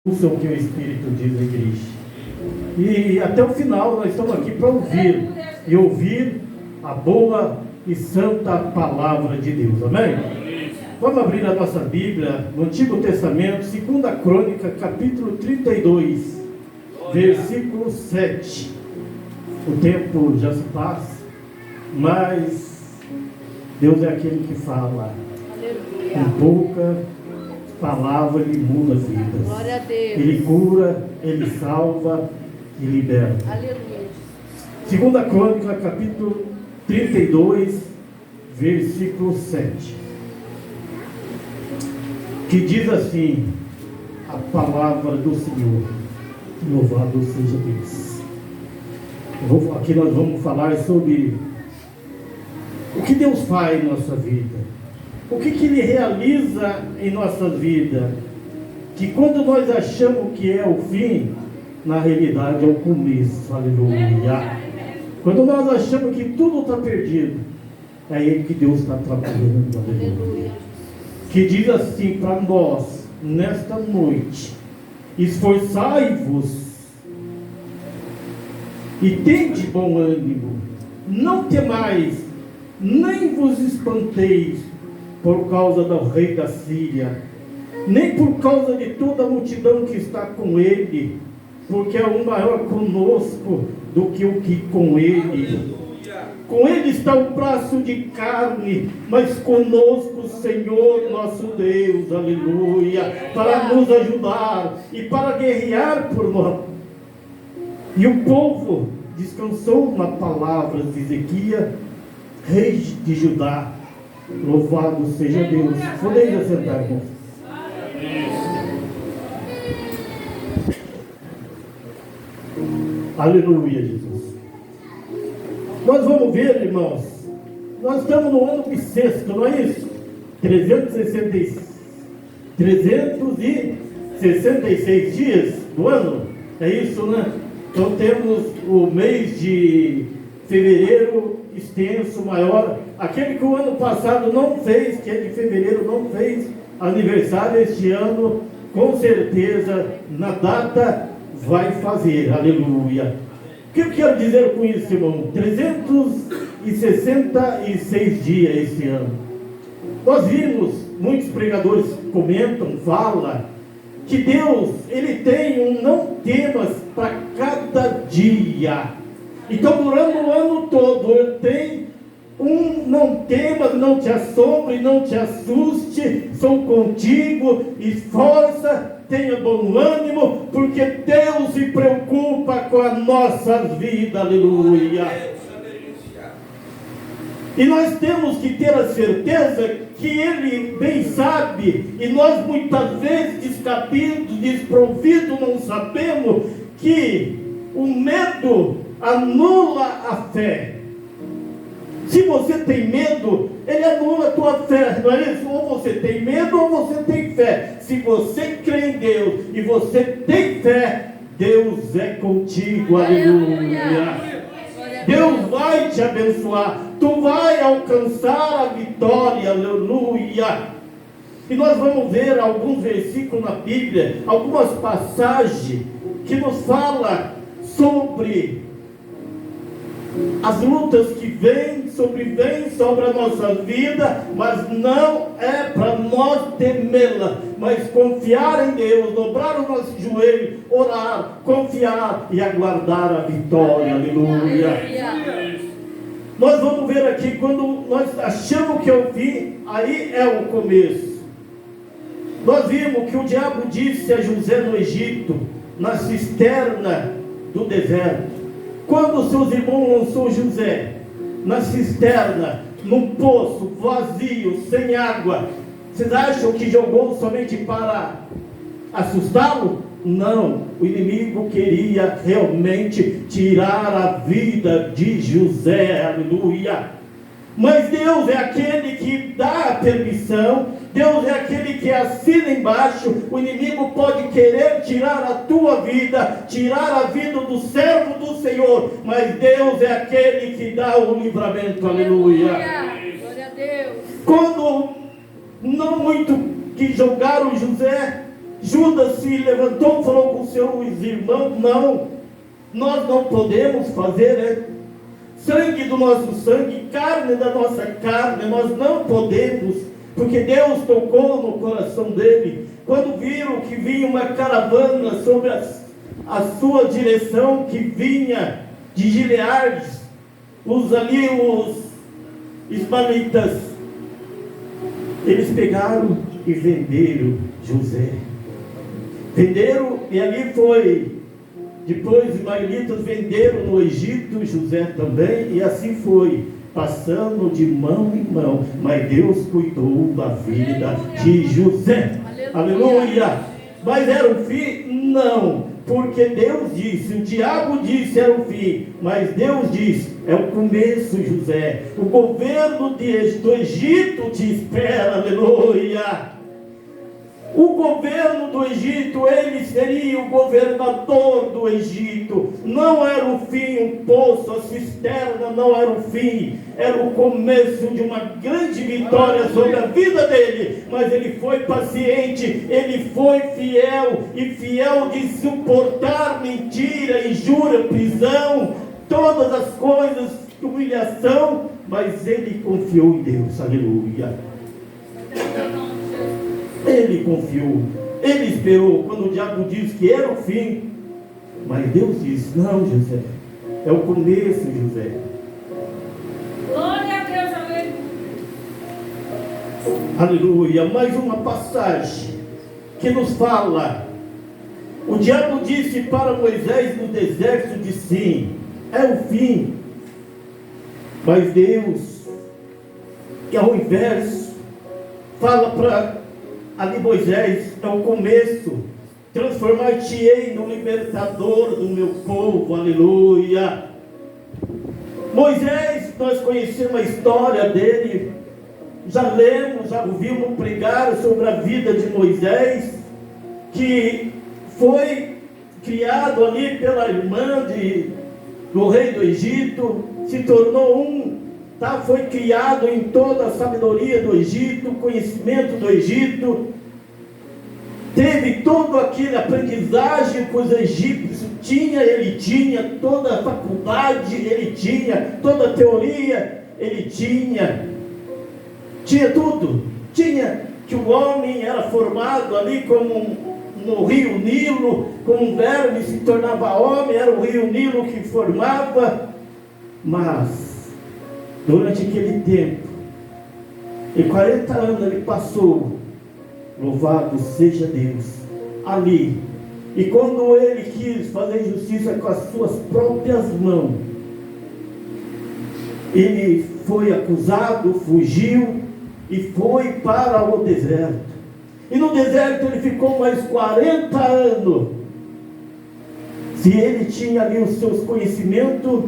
Ouçam o que o Espírito diz à igreja. E até o final nós estamos aqui para ouvir. E ouvir a boa e santa palavra de Deus. Amém? Vamos abrir a nossa Bíblia no Antigo Testamento, 2 Crônica, capítulo 32, versículo 7. O tempo já se passa, mas Deus é aquele que fala. Com pouca palavra ele muda vidas. Glória a Deus. Ele cura, ele salva e liberta. Aleluia. 2 Crônica, capítulo 32, versículo 7. Que diz assim a palavra do Senhor. Louvado seja Deus. Aqui nós vamos falar sobre o que Deus faz em nossa vida. O que Ele realiza em nossa vida. Que quando nós achamos que é o fim, na realidade é o começo. Aleluia. Quando nós achamos que tudo está perdido, é aí que Deus está trabalhando. Aleluia. Que diz assim para nós, nesta noite: esforçai-vos e tende bom ânimo, não temais, nem vos espanteis por causa do rei da Síria, nem por causa de toda a multidão que está com ele, porque é um maior conosco do que o que com ele. Com ele está um braço de carne, mas conosco o Senhor nosso Deus, aleluia, para nos ajudar e para guerrear por nós. E o povo descansou na palavra de Ezequias, rei de Judá. Louvado seja Deus. Podeis assentar, irmãos. Aleluia, Jesus. Nós vamos ver, irmãos, nós estamos no ano bissexto, não é isso? 366 dias do ano, é isso, né? Então temos o mês de fevereiro extenso, maior. Aquele que o ano passado não fez, que é de fevereiro, não fez aniversário este ano, com certeza na data vai fazer, aleluia. O que eu quero dizer com isso, irmão? 366 dias este ano. Nós vimos, muitos pregadores comentam, falam, que Deus, Ele tem não temas para cada dia. Então, durante o ano todo, Ele tem não temas, não te assombre, não te assuste, sou contigo, esforça, tenha bom ânimo, porque Deus se preocupa com as nossas vidas, aleluia. E nós temos que ter a certeza que Ele bem sabe, e nós muitas vezes descabidos, desprovidos, não sabemos que o medo anula a fé. Se você tem medo, ele anula a tua fé, não é isso? Ou você tem medo ou você tem fé. Se você crê em Deus e você tem fé, Deus é contigo, aleluia. Deus vai te abençoar, tu vai alcançar a vitória, aleluia. E nós vamos ver alguns versículos na Bíblia, algumas passagens que nos falam sobre as lutas que vêm sobre a nossa vida, mas não é para nós temê-la, mas confiar em Deus, dobrar o nosso joelho, orar, confiar e aguardar a vitória, aleluia. Nós vamos ver aqui, quando nós achamos que é o fim, aí é o começo. Nós vimos que o diabo disse a José no Egito, na cisterna do deserto, quando seus irmãos lançou José na cisterna, num poço vazio, sem água, vocês acham que jogou somente para assustá-lo? Não, o inimigo queria realmente tirar a vida de José, aleluia. Mas Deus é aquele que dá a permissão, Deus é aquele que assina embaixo. O inimigo pode querer tirar a tua vida, tirar a vida do servo do Senhor, mas Deus é aquele que dá o livramento, aleluia. Glória a Deus. Quando não muito que jogaram José, Judas se levantou e falou com seus irmãos: não, nós não podemos fazer, sangue do nosso sangue, carne da nossa carne, nós não podemos, porque Deus tocou no coração dele. Quando viram que vinha uma caravana sobre a sua direção, que vinha de Gileade, os ismaelitas, eles pegaram e venderam José. Venderam, e ali foi. Depois os ismaelitas venderam no Egito José também, e assim foi, passando de mão em mão. Mas Deus cuidou da vida de José. Aleluia! Mas era o fim? Não, porque Deus disse, o diabo disse era o fim, mas Deus disse, é o começo, José. O governo do Egito te espera, aleluia. O governo do Egito, ele seria o governador do Egito. Não era o fim, o poço, a cisterna não era o fim, era o começo de uma grande vitória sobre a vida dele. Mas ele foi paciente, ele foi fiel, e fiel de suportar mentira, injúria, prisão, todas as coisas, humilhação, mas ele confiou em Deus, aleluia. Ele confiou, ele esperou, quando o diabo disse que era o fim, mas Deus disse, não, José, é o começo, José. Glória a Deus, aleluia. Aleluia. Mais uma passagem que nos fala, o diabo disse para Moisés no deserto de Sim, é o fim, mas Deus, que ao inverso, fala para ali Moisés, é o começo, transformar-te-ei no libertador do meu povo, aleluia. Moisés, nós conhecemos a história dele, já lemos, já ouvimos pregar sobre a vida de Moisés, que foi criado ali pela irmã do rei do Egito, se tornou foi criado em toda a sabedoria do Egito, conhecimento do Egito, teve todo aquele aprendizagem que os egípcios tinham, ele tinha toda a faculdade, ele tinha toda a teoria, ele tinha tudo, tinha que o homem era formado ali como no rio Nilo, como um verme se tornava homem, era o rio Nilo que formava, mas durante aquele tempo, e 40 anos ele passou, louvado seja Deus, ali, e quando ele quis fazer justiça com as suas próprias mãos, ele foi acusado, fugiu, e foi para o deserto, e no deserto ele ficou mais 40 anos, se ele tinha ali os seus conhecimentos,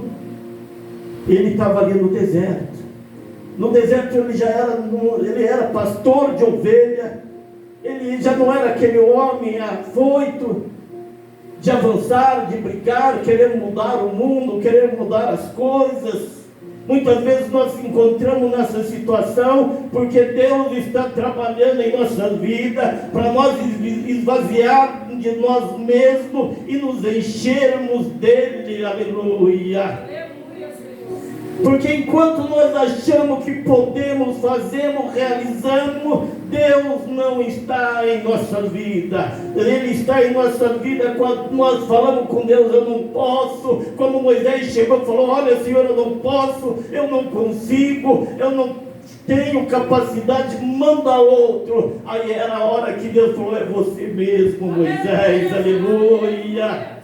ele estava ali no deserto. No deserto ele era pastor de ovelha. Ele já não era aquele homem afoito de avançar, de brigar, querer mudar o mundo, querer mudar as coisas. Muitas vezes nós nos encontramos nessa situação porque Deus está trabalhando em nossa vida para nós esvaziarmos de nós mesmos e nos enchermos dele, aleluia. Porque enquanto nós achamos que podemos, fazemos, realizamos, Deus não está em nossa vida. Ele está em nossa vida quando nós falamos com Deus, eu não posso. Como Moisés chegou e falou, olha Senhor, eu não posso, eu não consigo, eu não tenho capacidade, manda outro. Aí era a hora que Deus falou, é você mesmo, Moisés, aleluia.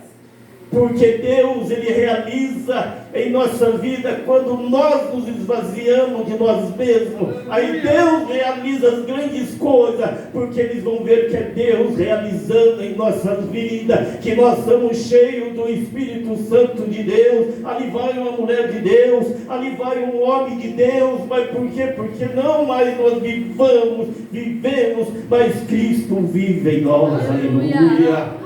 Porque Deus, Ele realiza em nossa vida quando nós nos esvaziamos de nós mesmos. Aí Deus realiza as grandes coisas, porque eles vão ver que é Deus realizando em nossas vidas, que nós somos cheios do Espírito Santo de Deus. Ali vai uma mulher de Deus, ali vai um homem de Deus. Mas por quê? Porque não mais nós vivemos, mas Cristo vive em nós. Aleluia.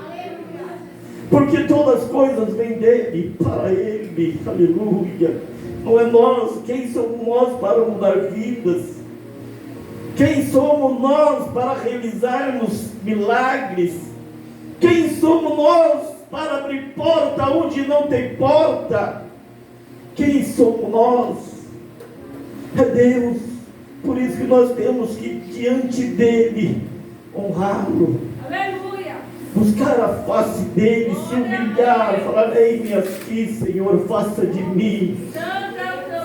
Porque todas as coisas vêm dele, para ele, aleluia. Não é nós, quem somos nós para mudar vidas? Quem somos nós para realizarmos milagres? Quem somos nós para abrir porta onde não tem porta? Quem somos nós? É Deus. Por isso que nós temos que diante dele honrá-lo. Aleluia. Buscar a face dele, se humilhar, falar: eis-me aqui, Senhor, faça de mim,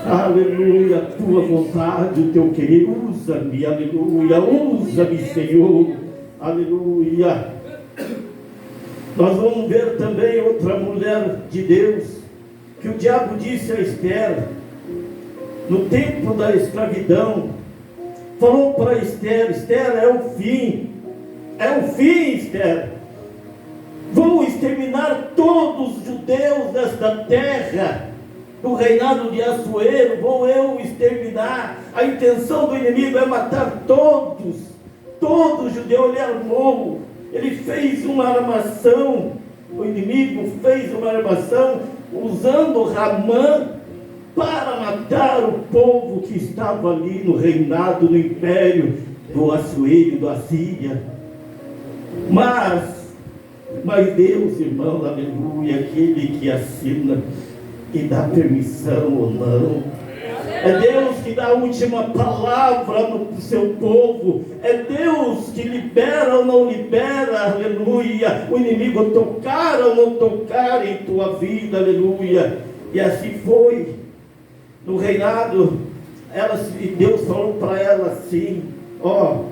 aleluia, a tua vontade, o teu querer. Usa-me, aleluia, usa-me, Senhor, aleluia. Nós vamos ver também outra mulher de Deus, que o diabo disse a Esther, no tempo da escravidão, falou para Esther: Esther, é o fim, Esther. Vou exterminar todos os judeus desta terra, do reinado de Assuero, vou eu exterminar. A intenção do inimigo é matar todos os judeus. Ele armou, ele fez uma armação, o inimigo fez uma armação, usando Ramã, para matar o povo que estava ali no reinado, no império do Assuero, do Assíria. Mas Deus, irmão, aleluia, aquele que assina e dá permissão ou não, é Deus que dá a última palavra no seu povo, é Deus que libera ou não libera, aleluia, o inimigo tocar ou não tocar em tua vida, aleluia. E assim foi no reinado. Deus falou para ela assim: ó,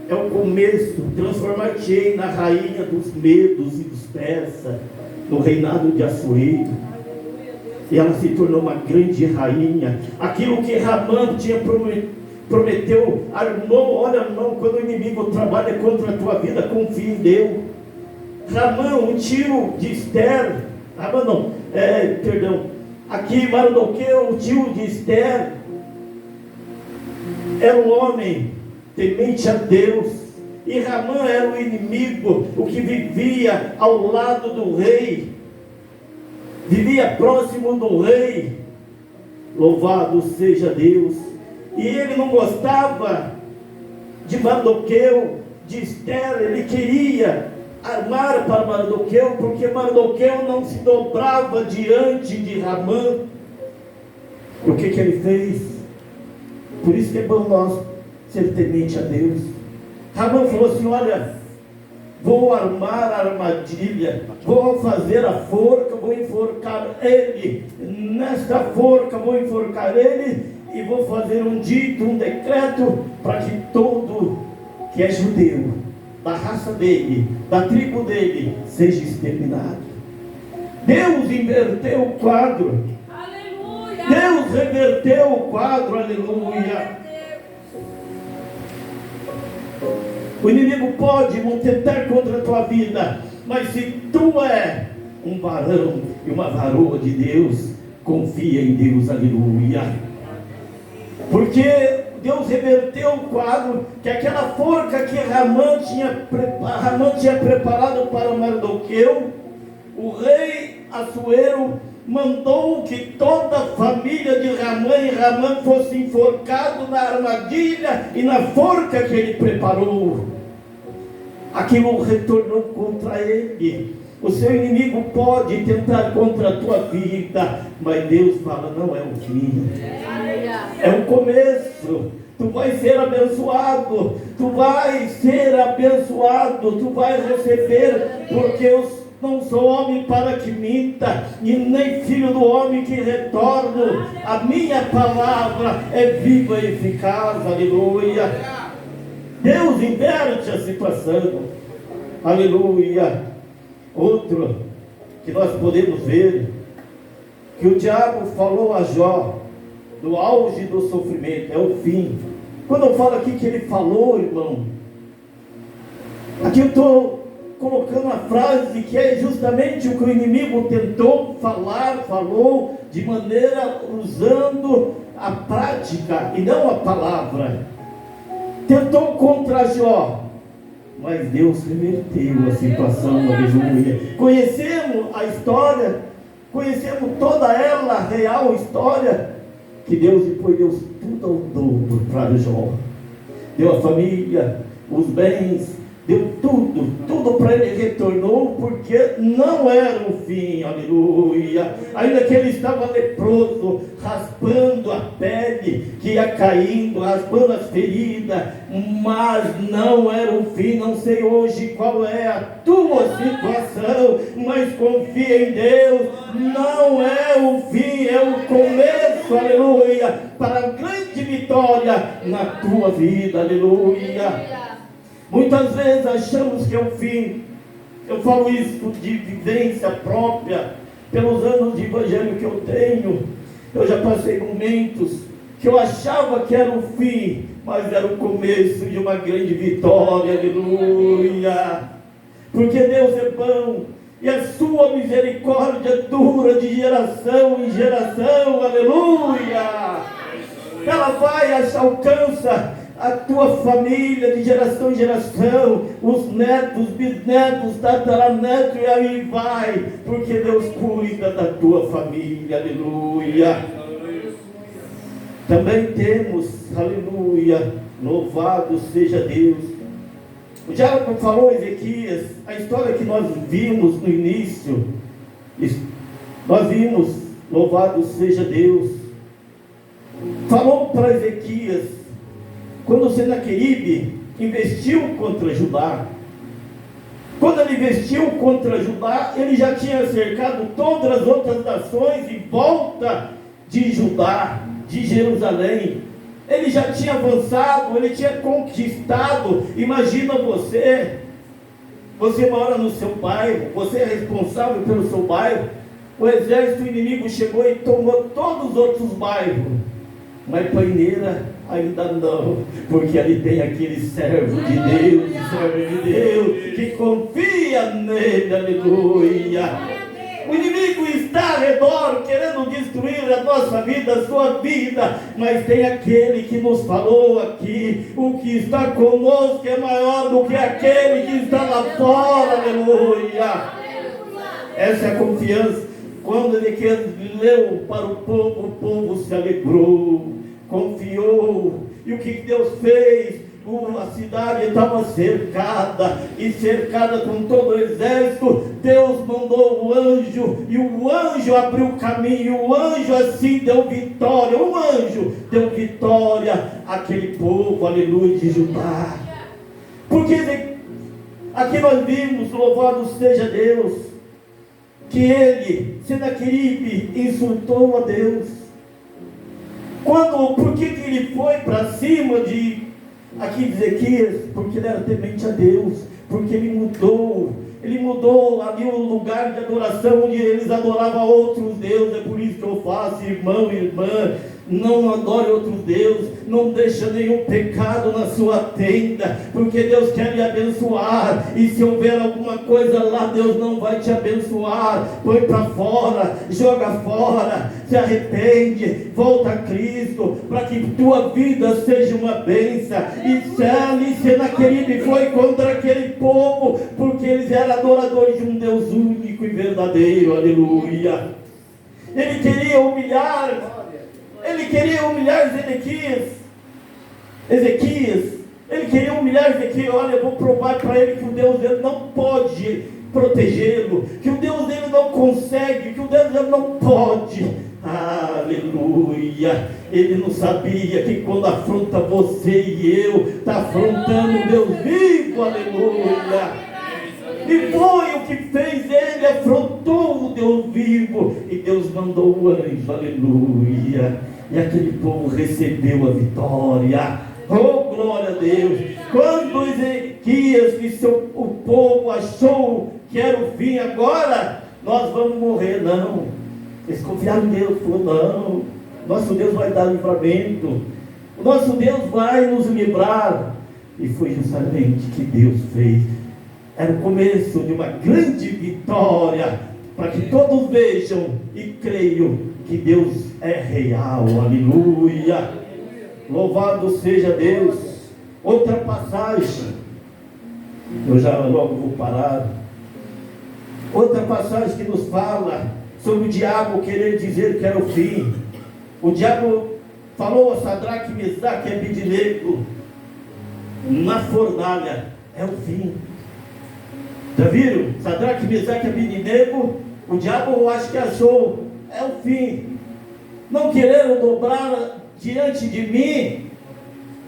é o começo, transformar-te-ei na rainha dos medos e dos persas, no reinado de Assuero. E ela se tornou uma grande rainha. Aquilo que Ramã tinha prometeu, irmão, olha, irmão, quando o inimigo trabalha contra a tua vida, confia em Deus. Ramã, o tio de Esther, Ramã não, aqui Mardoqueu, o tio de Esther, era um homem temente a Deus, e Ramã era o inimigo, o que vivia ao lado do rei, vivia próximo do rei. Louvado seja Deus. E ele não gostava de Mardoqueu, de Esther. Ele queria armar para Mardoqueu, porque Mardoqueu não se dobrava diante de Ramã. E o que ele fez? Por isso que é bom nós ser temente a Deus. Ramã falou assim: olha, vou armar a armadilha, vou fazer a forca, vou enforcar ele, nesta forca vou enforcar ele, e vou fazer um dito, um decreto, para que todo que é judeu, da raça dele, da tribo dele, seja exterminado. Deus inverteu o quadro. Aleluia. Deus reverteu o quadro, aleluia. O inimigo pode tentar contra a tua vida, mas se tu é um varão e uma varoa de Deus, confia em Deus, aleluia. Porque Deus reverteu o quadro, que aquela forca que Ramã tinha preparado para Mardoqueu, o rei Assuero mandou que toda a família de Ramã e Ramã fosse enforcado na armadilha e na forca que ele preparou. Aquilo retornou contra ele. O seu inimigo pode tentar contra a tua vida, mas Deus fala: não é o fim, é o começo. Tu vai ser abençoado, tu vai ser abençoado, tu vai receber, porque eu não sou homem para que minta, e nem filho do homem que retorno. A minha palavra é viva e eficaz, aleluia. Deus inverte a situação, aleluia. Outro que nós podemos ver, que o diabo falou a Jó, no auge do sofrimento, é o fim. Quando eu falo aqui que ele falou, irmão, aqui eu estou colocando a frase que é justamente o que o inimigo tentou falar, falou de maneira usando a prática e não a palavra. Tentou contra Jó, mas Deus reverteu a situação, aleluia. Conhecemos a história, conhecemos toda ela, a real história, que Deus depois deu tudo ao dobro para Jó. deu a família, os bens, deu tudo para ele, retornou, porque não era o fim, aleluia. Ainda que ele estava leproso, raspando a pele, que ia caindo, raspando as feridas, mas não era o fim. Não sei hoje qual é a tua situação, mas confia em Deus, não é o fim, é o começo, aleluia, para a grande vitória na tua vida, aleluia. Muitas vezes achamos que é o fim. Eu falo isso de vivência própria, pelos anos de evangelho que eu tenho. Eu já passei momentos que eu achava que era o fim, mas era o começo de uma grande vitória, aleluia. Porque Deus é bom, e a sua misericórdia dura de geração em geração, aleluia. Ela vai, alcança a tua família de geração em geração, os netos, bisnetos, tataranetos, e aí vai, porque Deus cuida da tua família, aleluia. Também temos, aleluia, louvado seja Deus. O diálogo falou, Ezequias, a história que nós vimos no início, nós vimos, louvado seja Deus. Falou para Ezequias, quando Senaqueribe investiu contra Judá. Quando ele investiu contra Judá, ele já tinha cercado todas as outras nações em volta de Judá, de Jerusalém. Ele já tinha avançado, ele tinha conquistado. Imagina você mora no seu bairro, você é responsável pelo seu bairro. O exército inimigo chegou e tomou todos os outros bairros, mas Paineira ainda não, porque ali tem aquele servo de Deus, que confia nele, aleluia. O inimigo está ao redor, querendo destruir a nossa vida, a sua vida, mas tem aquele que nos falou aqui, o que está conosco é maior do que aquele que está lá fora, aleluia. Essa é a confiança. Quando ele leu para o povo se alegrou, confiou. E o que Deus fez? A cidade estava cercada, e cercada com todo o exército. Deus mandou o anjo, e o anjo abriu o caminho. O anjo assim deu vitória. O anjo deu vitória àquele povo, aleluia, de Judá. Porque aqui nós vimos, louvado seja Deus, que ele, Senaqueribe, insultou a Deus. Por que ele foi para cima de Ezequias? Porque ele era temente a Deus, porque ele mudou ali o lugar de adoração, onde eles adoravam outros deuses. É por isso que eu faço, irmão e irmã, não adore outros deuses, não deixa nenhum pecado na sua tenda, porque Deus quer lhe abençoar, e se houver alguma coisa lá, Deus não vai te abençoar. Põe para fora, joga fora, se arrepende, volta a Cristo, para que tua vida seja uma bênção. E Senaqueribe foi contra aquele povo, porque eles eram adoradores de um Deus único e verdadeiro, aleluia. Ele queria humilhar Ezequias, ele queria humilhar Ezequias. Olha, eu vou provar para ele que o Deus dele não pode protegê-lo, que o Deus dele não consegue, que o Deus dele não pode. Aleluia. Ele não sabia que quando afronta você e eu, está afrontando o Deus vivo, aleluia. E foi o que fez ele, afrontou o Deus vivo, e Deus mandou o anjo, aleluia, e aquele povo recebeu a vitória. Oh, glória a Deus. Quando Ezequias e o povo achou que era o fim, agora nós vamos morrer, não. Eles confiaram em Deus, falou, não, nosso Deus vai dar livramento, o nosso Deus vai nos livrar. E foi justamente o que Deus fez. Era o começo de uma grande vitória, para que todos vejam e creiam que Deus é real, aleluia. Louvado seja Deus. Outra passagem, eu já logo vou parar. Outra passagem que nos fala sobre o diabo querer dizer que era o fim. O diabo falou a Sadraque, Mesaque e Abednego: na fornalha, é o fim. Já viram? Sadraque, Mesaque e Abednego, o diabo eu acho que achou, é o fim. Não quereram dobrar diante de mim,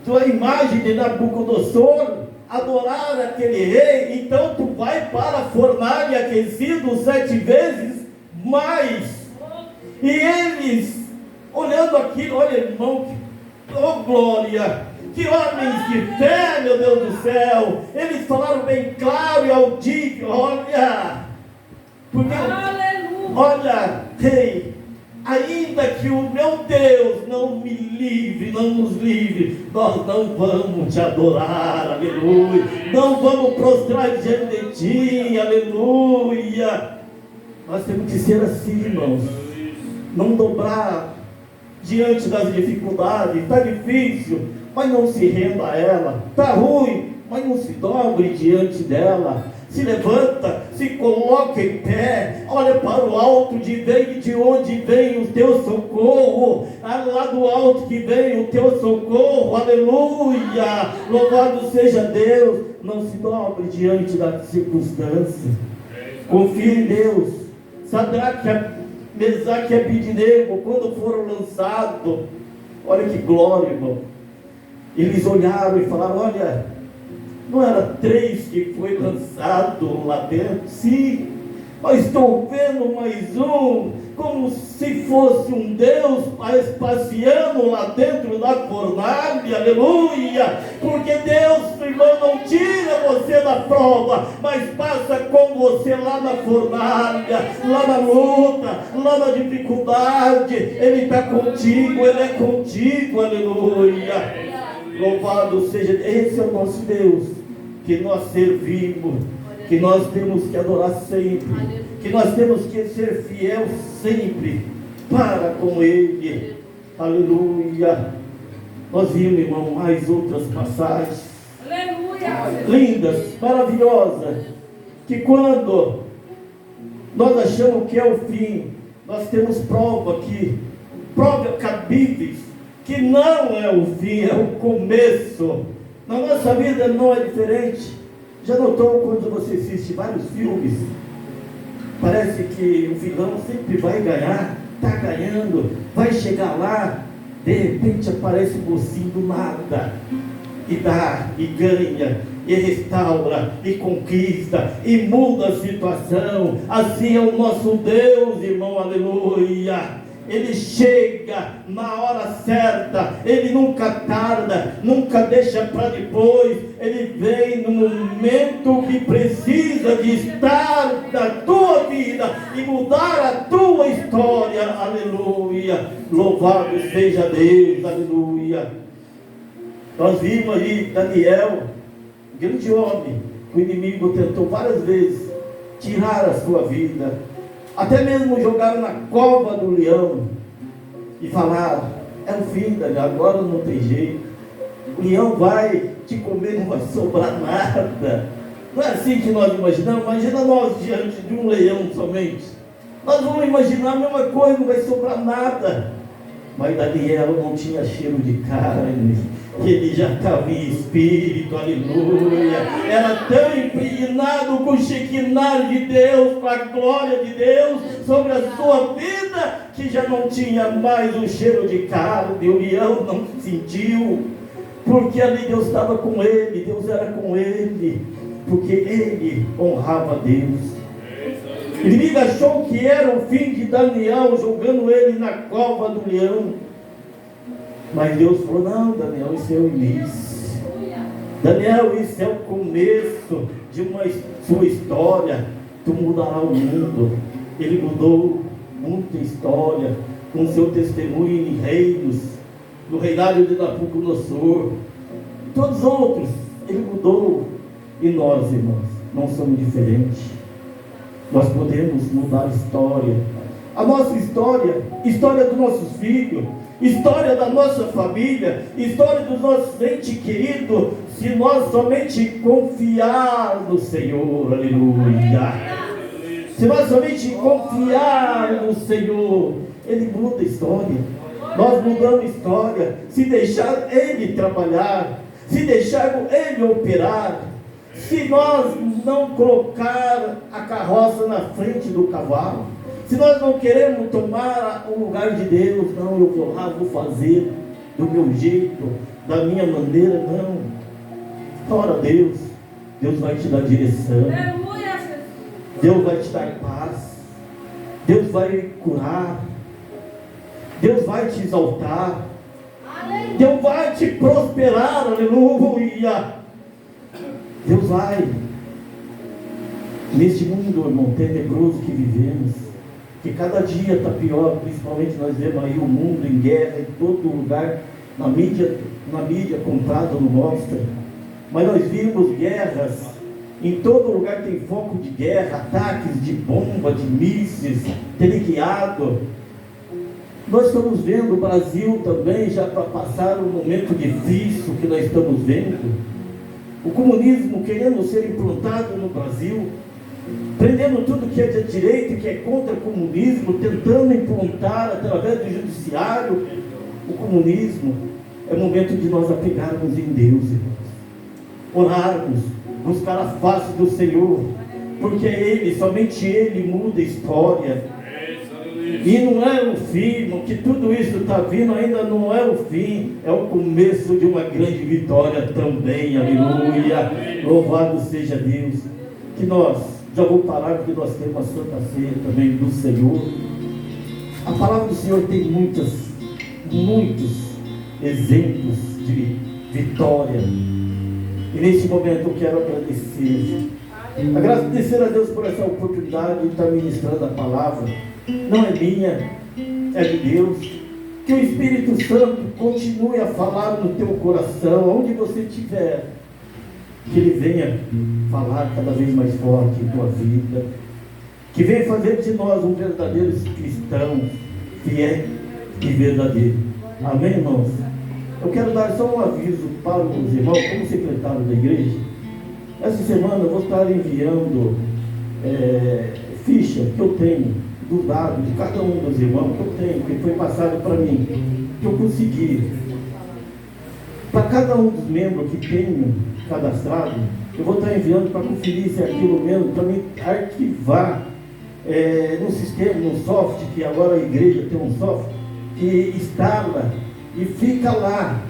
tua imagem de Nabucodonosor, adorar aquele rei, então tu vai para a fornalha aquecido 7 vezes mais. E eles, olhando aquilo, olha irmão, oh glória, que homens de fé, meu Deus do céu, eles falaram bem claro e audível, olha, porque, olha, rei, ainda que o meu Deus não me livre, não nos livre, nós não vamos te adorar, aleluia, não vamos prostrar diante de ti, aleluia. Nós temos que ser assim, irmãos, não dobrar diante das dificuldades. Está difícil, mas não se renda a ela. Está ruim, mas não se dobre diante dela. Se levanta, se coloca em pé, olha para o alto, de onde vem o teu socorro, lá do alto que vem o teu socorro, aleluia, louvado seja Deus. Não se dobre diante da circunstância, confia em Deus. Sadraque, Mesaque e Abednego, quando foram lançados, olha que glória, irmão, eles olharam e falaram, olha, não era 3 que foi lançado lá dentro? Sim, mas estou vendo mais um, como se fosse um Deus passeando lá dentro da fornalha, aleluia, porque Deus, irmão, não tira você da prova, mas passa com você lá na fornalha, lá na luta, lá na dificuldade. Ele está contigo, Ele é contigo, aleluia, louvado seja, esse é o nosso Deus, que nós servimos, que nós temos que adorar sempre, que nós temos que ser fiel sempre para com Ele, aleluia. Nós vimos, irmão, mais outras passagens, aleluia, lindas, maravilhosas, que quando nós achamos que é o fim, nós temos prova cabíveis, que não é o fim, é o começo. Na nossa vida não é diferente. Já notou quando você assiste vários filmes, parece que o vilão sempre vai ganhar, está ganhando, vai chegar lá, de repente aparece um mocinho do nada, e dá, e ganha, e restaura, e conquista, e muda a situação. Assim é o nosso Deus, irmão, aleluia. Ele chega na hora certa, Ele nunca tarda, nunca deixa para depois. Ele vem no momento que precisa de estar na tua vida e mudar a tua história, aleluia, louvado seja Deus, aleluia. Nós vimos aí Daniel, grande homem, o inimigo tentou várias vezes tirar a sua vida, até mesmo jogaram na cova do leão e falaram, é o fim, Daniel, agora não tem jeito, o leão vai te comer, não vai sobrar nada. Não é assim que nós imaginamos. Imagina nós diante de um leão somente, nós vamos imaginar a mesma coisa, não vai sobrar nada. Mas Daniel não tinha cheiro de carne, ele já estava em espírito, aleluia, era tão impregnado com o Shekinah de Deus, com a glória de Deus sobre a sua vida, que já não tinha mais o cheiro de carne. O leão não sentiu, porque ali Deus estava com ele, Deus era com ele, porque ele honrava a Deus. O inimigo achou que era o fim de Daniel, jogando ele na cova do leão. Mas Deus falou, não, Daniel, isso é o início. Daniel, isso é o começo de uma sua história. Tu mudará o mundo. Ele mudou muita história com seu testemunho em reinos, no reinado de Nabucodonosor, todos os outros. Ele mudou. E nós, irmãos, não somos diferentes. Nós podemos mudar a história. A nossa história, história dos nossos filhos, história da nossa família, história dos nossos entes queridos, se nós somente confiar no Senhor, aleluia. Se nós somente confiar no Senhor, Ele muda a história. Nós mudamos a história, se deixar Ele trabalhar. se deixarmos Ele operar, se nós não colocar a carroça na frente do cavalo, se nós não queremos tomar o lugar de Deus, não, eu vou lá, vou fazer do meu jeito, da minha maneira, não. Ora a Deus, Deus vai te dar direção, Deus vai te dar paz, Deus vai curar, Deus vai te exaltar, Deus vai te prosperar, aleluia. Deus vai. Neste mundo, irmão, tenebroso que vivemos, que cada dia está pior, principalmente nós vemos aí o mundo em guerra, em todo lugar, na mídia comprada não mostra, mas nós vimos guerras, em todo lugar tem foco de guerra, ataques de bomba, de mísseis, teleguiado. Nós estamos vendo o Brasil também já para passar um momento difícil que nós estamos vendo. O comunismo querendo ser implantado no Brasil, prendendo tudo que é de direita e que é contra o comunismo, tentando implantar através do judiciário o comunismo. É momento de nós apegarmos em Deus, irmãos, orarmos, buscar a face do Senhor, porque Ele, somente Ele muda a história. E não é o fim, irmão, que tudo isso está vindo, ainda não é o fim, é o começo de uma grande vitória também, aleluia. Louvado seja Deus. Que nós, já vou parar porque nós temos a Santa Ceia também do Senhor. A palavra do Senhor tem muitos exemplos de vitória. E neste momento eu quero agradecer a Deus por essa oportunidade de estar ministrando a palavra. Não é minha, é de Deus. Que o Espírito Santo continue a falar no teu coração, onde você estiver, que Ele venha falar cada vez mais forte em tua vida, que venha fazer de nós um verdadeiro cristão, fiel e verdadeiro. Amém, irmãos? Eu quero dar só um aviso para os irmãos, como secretário da igreja. Essa semana eu vou estar enviando ficha que eu tenho do dado de cada um dos irmãos, que eu tenho, que foi passado para mim, que eu consegui. Para cada um dos membros que tenho cadastrado, eu vou estar enviando para conferir se é aquilo mesmo, para me arquivar no sistema, no software, que agora a igreja tem um software, que instala e fica lá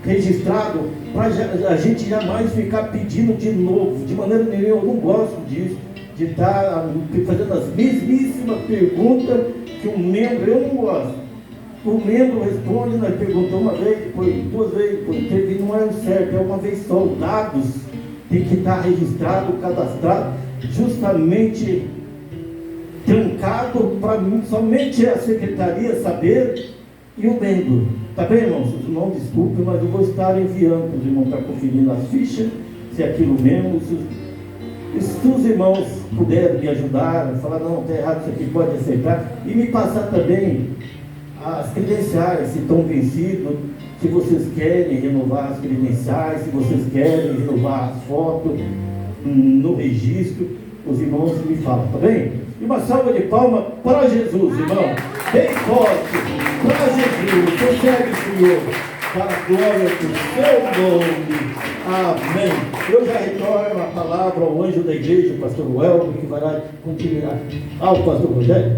registrado, para a gente jamais ficar pedindo de novo. De maneira nenhuma, eu não gosto disso, de estar fazendo as mesmíssimas perguntas que um membro, eu não gosto. O membro responde, nós perguntamos uma vez, depois duas vezes, depois teve, não é o certo, é uma vez só. Os dados tem que estar registrado, cadastrado, justamente trancado para somente a secretaria saber e o membro. Tá bem, irmãos? Os irmãos desculpem, mas eu vou estar enviando para os irmãos estar conferindo as fichas, se é aquilo mesmo. Se os irmãos puderem me ajudar, falar, não, está errado, isso aqui pode aceitar, e me passar também as credenciais, se estão vencidos, se vocês querem renovar as credenciais, se vocês querem renovar as fotos no registro, os irmãos me falam, tá bem? E uma salva de palmas para Jesus, irmão, bem forte, para Jesus, recebe, Senhor, para a glória do seu nome, amém. Eu já retorno a palavra ao anjo da igreja, o pastor Welber, que vai lá continuar. O pastor Rogério.